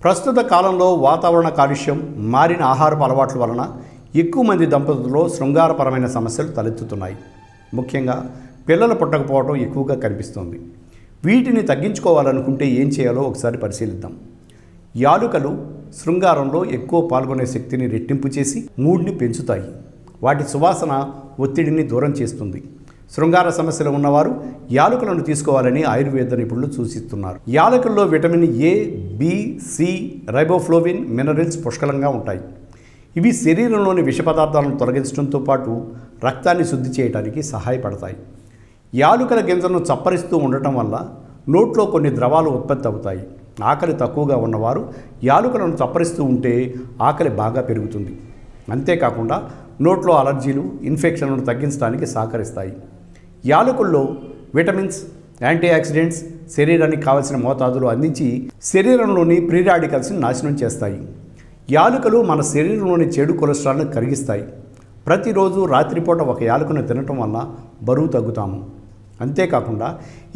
ప్రస్తుత కాలంలో వాతావరణ కాలుష్యం, మారిన ఆహారపు అలవాట్ల వలన ఎక్కువ మంది దంపతుల్లో శృంగారపరమైన సమస్యలు తలెత్తుతున్నాయి. ముఖ్యంగా పిల్లలు పుట్టకపోవడం ఎక్కువగా కనిపిస్తుంది. వీటిని తగ్గించుకోవాలనుకుంటే ఏం చేయాలో ఒకసారి పరిశీలిద్దాం. యాలుకలు శృంగారంలో ఎక్కువ పాల్గొనే శక్తిని రెట్టింపు చేసి మూడ్ని పెంచుతాయి. వాటి సువాసన ఒత్తిడిని దూరం చేస్తుంది. శృంగార సమస్యలు ఉన్నవారు యాలకులను తీసుకోవాలని ఆయుర్వేద నిపుణులు సూచిస్తున్నారు. యాలకుల్లో vitamin A, B, C, riboflavin, minerals పుష్కలంగా ఉంటాయి. ఇవి శరీరంలోని విష పదార్థాలను తొలగించడంతో పాటు రక్తాన్ని శుద్ధి చేయడానికి సహాయపడతాయి. యాలుకల గింజలను చప్పరిస్తూ ఉండటం వల్ల నోట్లో కొన్ని ద్రవాలు ఉత్పత్తి అవుతాయి. ఆకలి తక్కువగా ఉన్నవారు యాలుకలను చప్పరిస్తూ ఉంటే ఆకలి బాగా పెరుగుతుంది. అంతేకాకుండా నోట్లో అలర్జీలు, ఇన్ఫెక్షన్లను తగ్గించడానికి సహకరిస్తాయి. యాలకుల్లో విటమిన్స్, యాంటీ ఆక్సిడెంట్స్ శరీరానికి కావలసిన మోతాదులు అందించి శరీరంలోని ఫ్రీ రాడికల్స్ని నాశనం చేస్తాయి. యాలకులు మన శరీరంలోని చెడు కొలెస్ట్రాల్ను కరిగిస్తాయి. ప్రతిరోజు రాత్రిపూట ఒక యాలకును తినటం వల్ల బరువు తగ్గుతాము. అంతేకాకుండా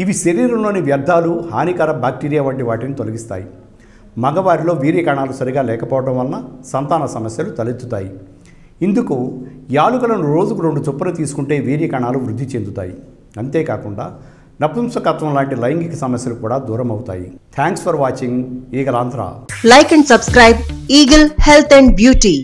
ఇవి శరీరంలోని వ్యర్థాలు, హానికర బ్యాక్టీరియా వంటి వాటిని తొలగిస్తాయి. మగవారిలో వీర్య కణాలు సరిగా లేకపోవడం వలన సంతాన సమస్యలు తలెత్తుతాయి. ఇందుకు యాలుకలను రోజుకు 2 చొప్పున తీసుకుంటే వీర్య కణాలు వృద్ధి చెందుతాయి. అంతేకాకుండా నపుంసకత్వం లాంటి లైంగిక సమస్యలు కూడా దూరం అవుతాయి. Thanks for watching eagle Andhra. Like and subscribe Eagle Health and Beauty.